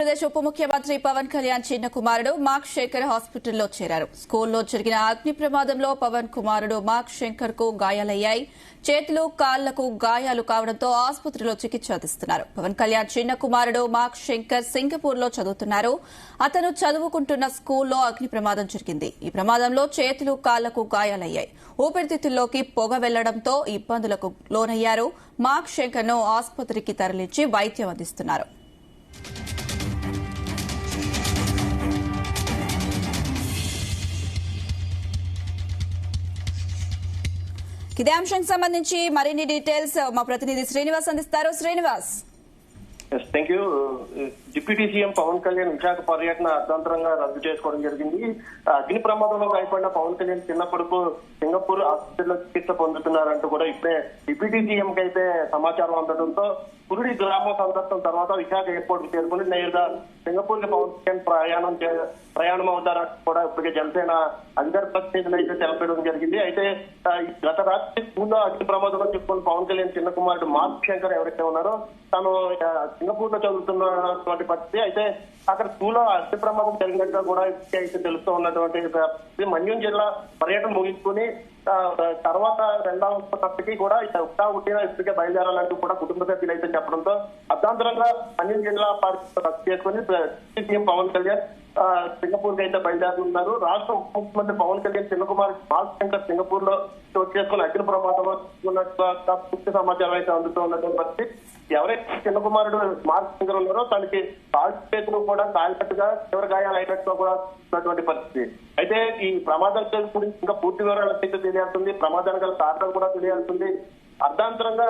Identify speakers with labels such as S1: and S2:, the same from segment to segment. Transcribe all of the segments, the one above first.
S1: ఆంధ్రప్రదేశ్ ఉప ముఖ్యమంత్రి పవన్ కళ్యాణ్ చిన్న కుమారుడు మార్క్ శంకర్ హాస్పిటల్లో చేరారు. స్కూల్లో జరిగిన అగ్ని ప్రమాదంలో పవన్ కుమారుడు మార్క్ శంకర్ కు గాయాలయ్యాయి. చేతులు కాళ్లకు గాయాలు కావడంతో ఆసుపత్రిలో చికిత్స అందిస్తున్నారు. పవన్ కళ్యాణ్ చిన్న కుమారుడు మార్క్ శంకర్ సింగపూర్ లో చదువుతున్నారు. అతను చదువుకుంటున్న స్కూల్లో అగ్ని ప్రమాదం జరిగింది. ఈ ప్రమాదంలో చేతులు కాళ్లకు గాయాలయ్యాయి. ఊపిరితిత్తుల్లోకి పొగ వెళ్లడంతో ఇబ్బందులకు లోనయ్యారు. మార్క్ శంకర్ ను ఆసుపత్రికి తరలించి వైద్యం అందిస్తున్నారు. ఇదే అంశానికి సంబంధించి మరిన్ని డీటెయిల్స్ మా ప్రతినిధి శ్రీనివాస్ అందిస్తారు. Srinivas,
S2: thank you. Deputy CM Pawan Kalyan Visakha పర్యటన అర్ధాంతరంగా రద్దు చేసుకోవడం జరిగింది. అగ్ని ప్రమాదంలో గాయపడిన పవన్ కళ్యాణ్ చిన్న కొడుకు సింగపూర్ ఆసుపత్రిలో చికిత్స పొందుతున్నారంటూ కూడా ఇప్పుడే డిప్యూటీ సీఎం కి అయితే సమాచారం అందడంతో పురుడి గ్రామం సందర్శన తర్వాత విశాఖ ఎయిర్పోర్ట్ కు చేరుకుని నేరుగా సింగపూర్ కి పవన్ కళ్యాణ్ ప్రయాణం అవుతారని కూడా ఇప్పటికే జనసేన అధికార ప్రతినిధులు అయితే తెలపడం జరిగింది. అయితే గత రాత్రి స్కూల్లో అగ్ని ప్రమాదంలో చెప్పుకున్న పవన్ కళ్యాణ్ చిన్న కుమారుడు మార్క్ శంకర్ ఎవరైతే ఉన్నారో తను సింగపూర్ లో చదువుతున్నటువంటి పరిస్థితి. అయితే అక్కడ స్కూల్లో అగ్ని ప్రమాదం జరిగినట్టుగా కూడా అయితే తెలుస్తూ ఉన్నటువంటి మన్యం జిల్లా పర్యటన ముగించుకుని తర్వాత రెండవప్పటికీ కూడా ఇప్పటికే బయలుదేరాలంటూ కూడా కుటుంబ సభ్యులు అయితే చెప్పడంతో అర్ధాంతరంగా మన్యం జిల్లా రద్దు చేసుకుని సీఎం పవన్ కళ్యాణ్ సింగపూర్ కి అయితే బయలుదేరుతున్నారు. రాష్ట్ర ఉప ముఖ్యమంత్రి పవన్ కళ్యాణ్ చిన్న కుమార్ మార్క్ శంకర్ సింగపూర్ లో చోటు చేసుకుని అగ్ని ప్రమాదంలో ఉన్నట్టుగా పూర్తి సమాచారం అయితే అందుతూ ఉన్నటువంటి పరిస్థితి. ఎవరైతే చిన్న కుమారుడు మార్క్ శంకర్ ఉన్నారో తనకి కాలు చేతులు కూడా కాలినట్టుగా తీవ్ర గాయాలు అయినట్టుగా కూడా ఉన్నటువంటి పరిస్థితి. అయితే ఈ ప్రమాదం గురించి ఇంకా పూర్తి వివరాలు అయితే తెలియాల్సింది. ప్రమాదానికి గల కారణం కూడా తెలియాల్సింది. అర్ధాంతరంగా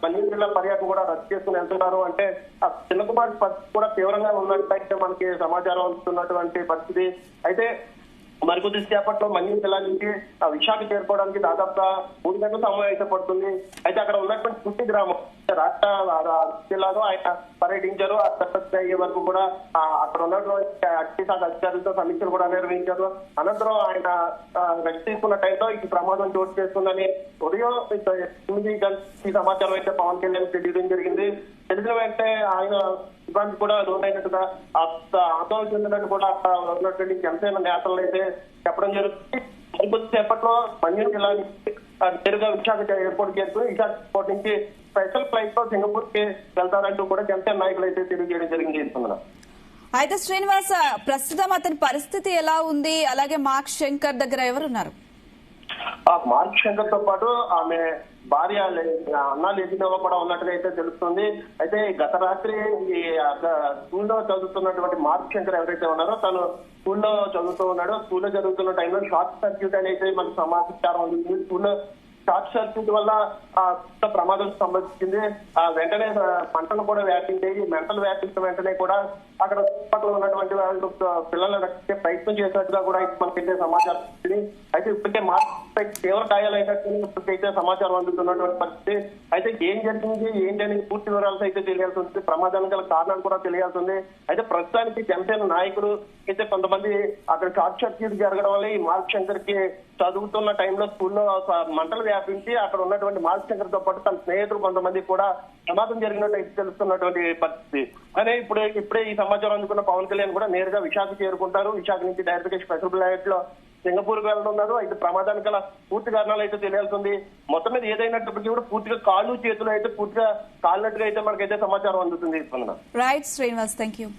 S2: మన్యం జిల్లా పర్యటన కూడా రద్దు చేసుకుని వెళ్తున్నారు. అంటే ఆ చిన్న కుమారుడు పరిస్థితి కూడా తీవ్రంగా ఉన్నట్టయితే మనకి సమాచారం అందుతున్నటువంటి పరిస్థితి. అయితే మరికొద్ది సేపట్లో మన్యం జిల్లా నుంచి విశాఖ చేరుకోవడానికి దాదాపుగా 3 గంటల సమయం అయితే పడుతుంది. అయితే అక్కడ ఉన్నటువంటి పుట్టి గ్రామం రాష్ట్ర జిల్లాలో ఆయన పర్యటించారు. అయ్యే వరకు కూడా అక్కడ ఉన్నటువంటి అగ్నిశాఖ అధికారులతో సమీక్షలు కూడా నిర్వహించారు. అనంతరం ఆయన రెస్ట్ తీసుకున్న టైంలో ఈ ప్రమాదం చోటు చేసుకుందని ఉదయం 9 గంటల సమాచారం అయితే పవన్ కళ్యాణ్ తెలియడం జరిగింది. తెలిసిన వెంటనే ఆయన ఇబ్బంది కూడా లోనైనట్టుగా ఆందోళన చెందినట్టు కూడా అక్కడ ఉన్నటువంటి జనసేన నేతలు అయితే చెప్పడం జరుగుతుంది. కొద్దిసేపట్లో మన్యం జిల్లా నేరుగా విశాఖ ఎయిర్పోర్ట్ చేరుకుని విశాఖ ఎయిర్పోర్ట్ నుంచి స్పెషల్ ఫ్లైట్ లో సింగపూర్ కి వెళ్తారంటూ కూడా జనసేన నాయకులు అయితే తెలియజేయడం జరిగింది.
S1: అయితే శ్రీనివాస్, ప్రస్తుతం అతని పరిస్థితి ఎలా ఉంది? అలాగే మార్క్ శంకర్ దగ్గర ఎవరున్నారు?
S2: మార్క్ శంకర్ తో పాటు ఆమె భార్య అన్నా లేచినవ కూడా ఉన్నట్టుగా అయితే తెలుస్తుంది. అయితే గత రాత్రి ఈ స్కూల్లో చదువుతున్నటువంటి మార్క్ శంకర్ ఎవరైతే ఉన్నారో తను స్కూల్లో చదువుతూ ఉన్నాడో స్కూల్లో జరుగుతున్న టైంలో షార్ట్ సర్క్యూట్ అనేది మనకు సమాచారం ఉంది. స్కూల్లో షార్ట్ సర్క్యూట్ వల్ల ప్రమాదం సంభవించింది. వెంటనే మంటలు కూడా వ్యాపించాయి. మంటలు వ్యాపించిన వెంటనే కూడా అక్కడ చుట్టుపక్కల ఉన్నటువంటి వాళ్ళు పిల్లలు రక్షించే ప్రయత్నం చేసినట్టుగా కూడా మనకైతే సమాచారం వచ్చింది. అయితే ఇప్పటికే మార్క్ తీవ్ర గాయాలైనట్టు ఇప్పటికైతే సమాచారం అందుతున్నటువంటి పరిస్థితి. అయితే ఏం జరిగింది ఏంటని పూర్తి వివరాలు అయితే తెలియాల్సి ఉంది. ప్రమాదానికి గల కారణాలు కూడా తెలియాల్సి ఉంది. అయితే ప్రస్తుతానికి జనసేన నాయకులు అయితే కొంతమంది అక్కడ షార్ట్ సర్క్యూట్ జరగడం వల్ల ఈ మార్క్ శంకర్ కి చదువుతున్న టైంలో స్కూల్లో మంటలు వ్యాపించి అక్కడ ఉన్నటువంటి మార్క్ శంకర్ తో పాటు తన స్నేహితులు కొంతమంది కూడా ప్రమాదం జరిగినట్టు అయితే తెలుస్తున్నటువంటి పరిస్థితి. కానీ ఇప్పుడే ఈ సమాచారం అందుకున్న పవన్ కళ్యాణ్ కూడా నేరుగా విశాఖ చేరుకుంటారు. విశాఖ నుంచి డైరెక్ట్ గా స్పెషల్ ఫ్లైట్ లో సింగపూర్ కి వెళ్తున్నారు. అయితే ప్రమాదానికి గల పూర్తి కారణాలు అయితే తెలియాల్సింది. మొత్తం మీద ఏదైనప్పటికీ కూడా పూర్తిగా కాళ్ళు చేతులు అయితే పూర్తిగా కాలినట్టుగా అయితే మనకైతే సమాచారం అందుతుంది.
S1: Right Srinivas, thank you.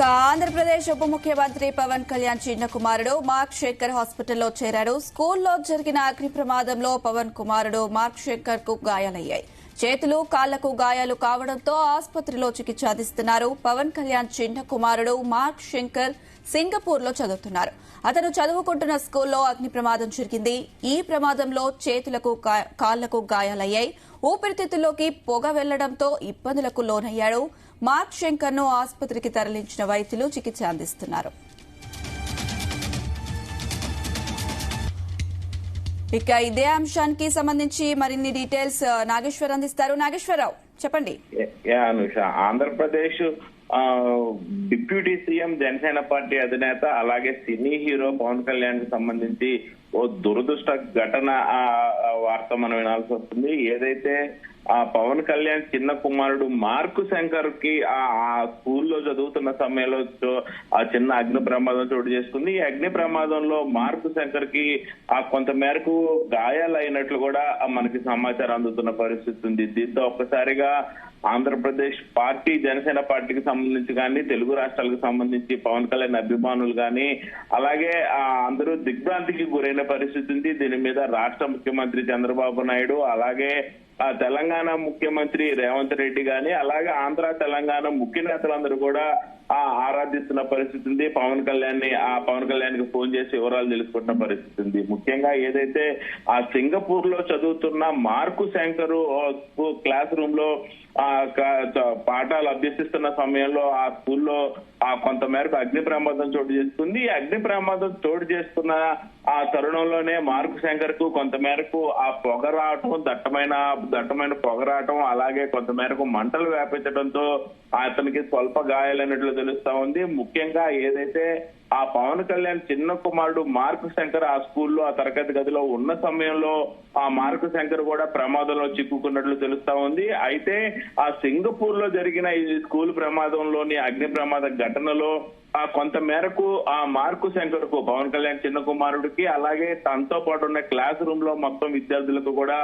S1: Andhra Pradesh ఉప ముఖ్యమంత్రి పవన్ కళ్యాణ్ చిన్న కుమారుడు మార్క్ శంకర్ హాస్పిటల్లో చేరారు. స్కూల్లో జరిగిన అగ్ని ప్రమాదంలో పవన్ కుమారుడు మార్క్ శంకర్ కు గాయాలయ్యాయి. చేతులు కాళ్లకు గాయాలు కావడంతో ఆసుపత్రిలో చికిత్స అందిస్తున్నారు. పవన్ కళ్యాణ్ చిన్న కుమారుడు మార్క్ శంకర్ సింగపూర్ లో చదువుతున్నారు. అతను చదువుకుంటున్న స్కూల్లో అగ్ని ప్రమాదం జరిగింది. ఈ ప్రమాదంలో చేతులకు కాళ్లకు గాయాలయ్యాయి. ఊపిరితిత్తుల్లోకి పొగ వెళ్లడంతో ఇబ్బందులకు లోనయ్యాడు. మార్క్ శంకర్ ను ఆసుపత్రికి తరలించిన వైద్యులు చికిత్స అందిస్తున్నారు. ఇక ఇదే అంశానికి సంబంధించి మరిన్ని డీటెయిల్స్ నాగేశ్వర్ అందిస్తారు. నాగేశ్వరరావు. చెప్పండి.
S3: Anusha, Andhra Pradesh deputy CM Janasena party అధినేత అలాగే సినీ హీరో పవన్ కళ్యాణ్ కి సంబంధించి ఓ దురదృష్ట ఘటన వార్త మనం వినాల్సి వస్తుంది. ఏదైతే ఆ పవన్ కళ్యాణ్ చిన్న కుమారుడు మార్కు శంకర్ కి ఆ స్కూల్లో చదువుతున్న సమయంలో ఆ చిన్న అగ్ని ప్రమాదం చోటు చేసుకుంది. ఈ అగ్ని ప్రమాదంలో మార్కు శంకర్ కి కొంత మేరకు గాయాలైనట్లు కూడా మనకి సమాచారం అందుతున్న పరిస్థితి ఉంది. దీంతో ఒక్కసారిగా ఆంధ్రప్రదేశ్ పార్టీ జనసేన పార్టీకి సంబంధించి కానీ తెలుగు రాష్ట్రాలకు సంబంధించి పవన్ కళ్యాణ్ అభిమానులు కానీ అలాగే అందరూ దిగ్భ్రాంతికి గురైన పరిస్థితి ఉంది. దీని మీద రాష్ట్ర ముఖ్యమంత్రి చంద్రబాబు నాయుడు అలాగే తెలంగాణ ముఖ్యమంత్రి రేవంత్ రెడ్డి గాని అలాగే ఆంధ్ర తెలంగాణ ముఖ్య నేతలందరూ కూడా ఆరాధిస్తున్న పరిస్థితి ఉంది. పవన్ కళ్యాణ్ కి ఫోన్ చేసి వివరాలు తెలుసుకుంటున్న పరిస్థితి ఉంది. ముఖ్యంగా ఏదైతే సింగపూర్ లో చదువుతున్న మార్కు శంకర్ క్లాస్ రూమ్ లో పాఠాలు అభ్యసిస్తున్న సమయంలో ఆ స్కూల్లో కొంత మేరకు అగ్ని ప్రమాదం చోటు చేసుకుంది. ఈ అగ్ని ప్రమాదం చోటు చేసుకున్న ఆ తరుణంలోనే మార్కు శంకర్ కు కొంత మేరకు ఆ పొగ రావటం, దట్టమైన పొగ రావటం అలాగే కొంత మేరకు మంటలు వ్యాపించడంతో అతనికి స్వల్ప గాయాలైనట్లు తెలుస్తా ఉంది. ముఖ్యంగా ఏదైతే ఆ పవన్ కళ్యాణ్ చిన్న కుమారుడు మార్కు శంకర్ ఆ స్కూల్లో ఆ తరగతి గదిలో ఉన్న సమయంలో ఆ మార్కు శంకర్ కూడా ప్రమాదంలో చిక్కుకున్నట్లు తెలుస్తా ఉంది. అయితే ఆ సింగపూర్ లో జరిగిన ఈ స్కూల్ ప్రమాదంలోని అగ్ని ప్రమాద ఘటనలో కొంత మేరకు ఆ మార్కు శంకర్ కు పవన్ కళ్యాణ్ చిన్న కుమారుడికి అలాగే తనతో పాటు ఉన్న క్లాస్ రూమ్ లో మొత్తం విద్యార్థులకు కూడా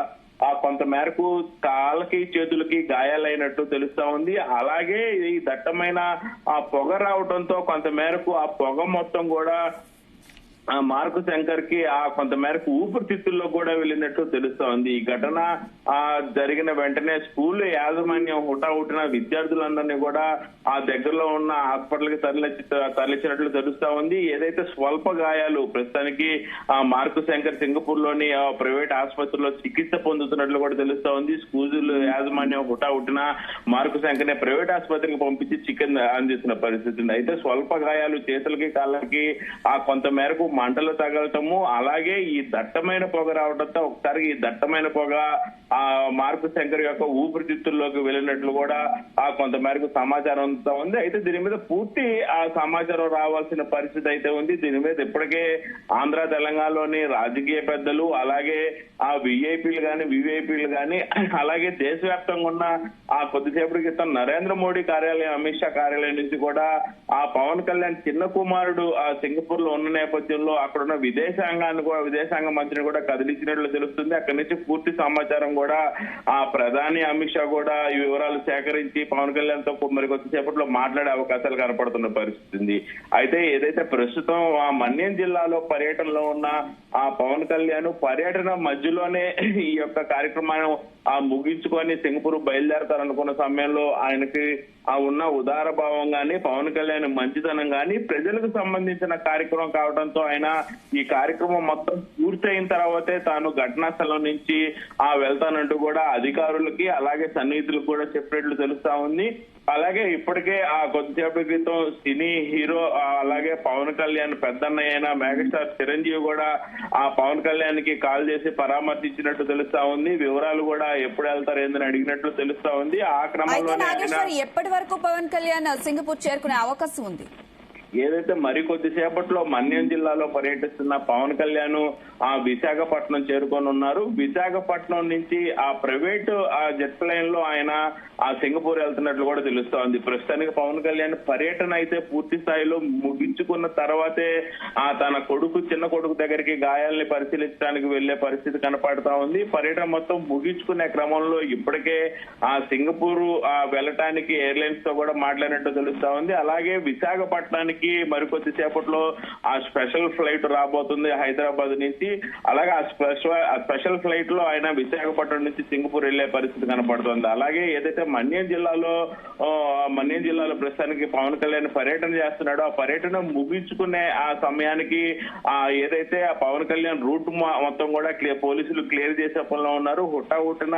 S3: కొంత మేరకు కాళ్ళకి చేతులకి గాయాలైనట్టు తెలుస్తా ఉంది. అలాగే ఈ దట్టమైన పొగ రావడంతో కొంత మేరకు ఆ పొగ మొత్తం కూడా మార్కు శంకర్ కి కొంత మేరకు ఊపిరితిత్తుల్లో కూడా వెళ్ళినట్టు తెలుస్తా ఉంది. ఈ ఘటన జరిగిన వెంటనే స్కూల్ యాజమాన్యం హుటాహుటిన విద్యార్థులందరినీ కూడా ఆ దగ్గరలో ఉన్న హాస్పిటల్ కి తరలించినట్లు తెలుస్తా ఉంది. ఏదైతే స్వల్ప గాయాలు ప్రస్తుతానికి మార్కు శంకర్ సింగపూర్ లోని ప్రైవేట్ ఆసుపత్రిలో చికిత్స పొందుతున్నట్లు కూడా తెలుస్తా ఉంది. స్కూల్ యాజమాన్యం హుటాహుటిన మార్కు శంకర్ ని ప్రైవేట్ ఆసుపత్రికి పంపించి చికిత్స అందిస్తున్న పరిస్థితి ఉంది. అయితే స్వల్ప గాయాలు చేతులకి కాళ్ళకి కొంత మేరకు మంటలు తగలటము అలాగే ఈ దట్టమైన పొగ రావడంతో ఒకసారి ఈ దట్టమైన పొగ మార్కు శంకర్ యొక్క ఊపిరితిత్తుల్లోకి వెళ్ళినట్లు కూడా కొంత మేరకు సమాచారం ఉంది. అయితే దీని మీద పూర్తి సమాచారం రావాల్సిన పరిస్థితి అయితే ఉంది. దీని మీద ఇప్పటికే ఆంధ్ర తెలంగాణలోని రాజకీయ పెద్దలు అలాగే విఐపీలు గాని వివిఐపీలు గాని అలాగే దేశవ్యాప్తంగా ఉన్న కొద్దిసేపటి క్రితం నరేంద్ర మోడీ కార్యాలయం అమిత్ షా కార్యాలయం నుంచి కూడా పవన్ కళ్యాణ్ చిన్న కుమారుడు సింగపూర్ లో ఉన్న నేపథ్యంలో అక్కడ ఉన్న విదేశాంగ మంత్రిని కూడా కదిలించినట్లు తెలుస్తుంది. అక్కడి నుంచి పూర్తి సమాచారం కూడా ప్రధాని అమిత్ షా కూడా ఈ వివరాలు సేకరించి పవన్ కళ్యాణ్ తో మరి కొద్దిసేపట్లో మాట్లాడే అవకాశాలు కనపడుతున్న పరిస్థితి ఉంది. అయితే ఏదైతే ప్రస్తుతం మన్యం జిల్లాలో పర్యటనలో ఉన్న పవన్ కళ్యాణ్ పర్యటన మధ్యలోనే ఈ యొక్క కార్యక్రమాన్ని ముగించుకొని సింగపూర్ బయలుదేరతారనుకున్న సమయంలో ఆయనకి ఉన్న ఉదార భావం గాని పవన్ కళ్యాణ్ మంచితనం గాని ప్రజలకు సంబంధించిన కార్యక్రమం కావడంతో ఆయన ఈ కార్యక్రమం మొత్తం పూర్తయిన తర్వాతే తాను ఘటనా స్థలం నుంచి వెళ్తానంటూ కూడా అధికారులకి అలాగే సన్నిహితులకు కూడా చెప్పినట్లు తెలుస్తా ఉంది. అలాగే ఇప్పటికే కొద్దిసేపటి క్రితం సినీ హీరో అలాగే పవన్ కళ్యాణ్ పెద్దన్నయ్య అయిన మెగాస్టార్ చిరంజీవి కూడా పవన్ కళ్యాణ్ కి కాల్ చేసి పరామర్శించినట్టు తెలుస్తా ఉంది. వివరాలు కూడా ఎప్పుడు వెళ్తారు ఏందని అడిగినట్లు తెలుస్తా ఉంది. ఆ క్రమంలో
S1: ఎప్పటి వరకు పవన్ కళ్యాణ్ సింగపూర్ చేరుకునే అవకాశం ఉంది?
S3: ఏదైతే మరికొద్దిసేపట్లో మన్యం జిల్లాలో పర్యటిస్తున్న పవన్ కళ్యాణ్ విశాఖపట్నం చేరుకొని ఉన్నారు. విశాఖపట్నం నుంచి ప్రైవేటు జెట్ లైన్ లో ఆయన సింగపూర్ వెళ్తున్నట్లు కూడా తెలుస్తోంది. ప్రస్తుతానికి పవన్ కళ్యాణ్ పర్యటన అయితే పూర్తి స్థాయిలో ముగించుకున్న తర్వాతే తన చిన్న కొడుకు దగ్గరికి గాయాలని పరిశీలించడానికి వెళ్లే పరిస్థితి కనపడతా ఉంది. పర్యటన మొత్తం ముగించుకునే క్రమంలో ఇప్పటికే సింగపూర్ వెళ్ళటానికి ఎయిర్లైన్స్ తో కూడా మాట్లాడినట్టు తెలుస్తా ఉంది. అలాగే విశాఖపట్నానికి మరికొద్ది సేపట్లో స్పెషల్ ఫ్లైట్ రాబోతుంది హైదరాబాద్ నుంచి. అలాగే స్పెషల్ ఫ్లైట్ లో ఆయన విశాఖపట్నం నుంచి సింగపూర్ వెళ్లే పరిస్థితి కనపడుతుంది. అలాగే ఏదైతే మన్యం జిల్లాలో ప్రస్తుతానికి పవన్ కళ్యాణ్ పర్యటన చేస్తున్నాడో ఆ పర్యటన ముగించుకునే సమయానికి ఏదైతే పవన్ కళ్యాణ్ రూట్ మొత్తం కూడా పోలీసులు క్లియర్ చేసే పనిలో ఉన్నారు. హుటాహుటిన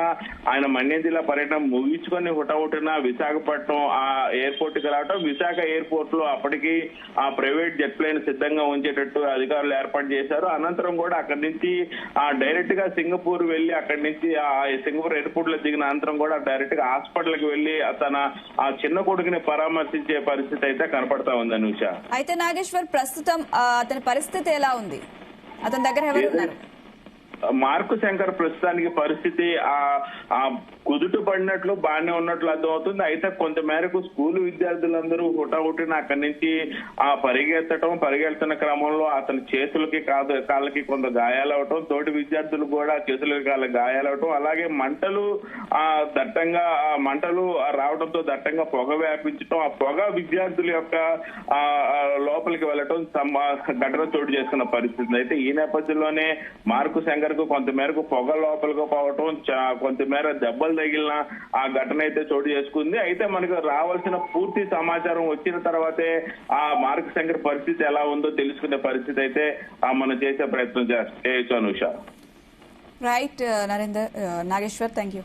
S3: ఆయన మన్యం జిల్లా పర్యటన ముగించుకొని హుటాహుటిన విశాఖపట్నం ఎయిర్పోర్ట్ కి రావడం, విశాఖ ఎయిర్పోర్ట్ లో అప్పటికి ఆ ప్రైవేట్ జెట్ ప్లేన్ సిద్ధంగా ఉంచేటట్టు అధికారులు ఏర్పాటు చేశారు. అనంతరం కూడా అక్కడి నుంచి డైరెక్ట్ గా సింగపూర్ వెళ్లి అక్కడి నుంచి ఆ సింగపూర్ ఎయిర్పోర్ట్ లో దిగిన అనంతరం కూడా డైరెక్ట్ గా హాస్పిటల్ కి వెళ్లి తన ఆ చిన్న కొడుకుని పరామర్శించే పరిస్థితి అయితే కనపడతా ఉంది అనుష.
S1: అయితే నాగేశ్వర్, ప్రస్తుతం అతని పరిస్థితి ఎలా ఉంది? అతని దగ్గర ఎవరు ఉన్నారు?
S3: మార్కు శంకర్ ప్రస్తుతానికి పరిస్థితి ఆ కుదుట పడినట్లు బాగానే ఉన్నట్లు అర్థమవుతుంది. అయితే కొంత మేరకు స్కూల్ విద్యార్థులందరూ హుటాహుటిన అక్కడి నుంచి పరిగెడుతున్న క్రమంలో అతని చేతులకి కాళ్ళకి కొంత గాయాలవటం, తోటి విద్యార్థులు కూడా చేతులకి కాళ్ళ గాయాలవటం, అలాగే మంటలు రావడంతో దట్టంగా పొగ వ్యాపించడం, ఆ పొగ విద్యార్థుల యొక్క లోపలికి వెళ్ళటం ఘటన చోటు చేసుకున్న పరిస్థితి. అయితే ఈ నేపథ్యంలోనే మార్కు శంకర్ కు కొంతమేరకు పొగ లోపలికి పోవటం, కొంతమేర దెబ్బలు తగిలిన ఆ ఘటన అయితే చోటు చేసుకుంది. అయితే మనకు రావాల్సిన పూర్తి సమాచారం వచ్చిన తర్వాతే ఆ మార్కు శంకర్ పరిస్థితి ఎలా ఉందో తెలుసుకునే పరిస్థితి అయితే మనం చేసే ప్రయత్నం చేయొచ్చు Anusha.
S1: Right Narender, Nageswar, thank you.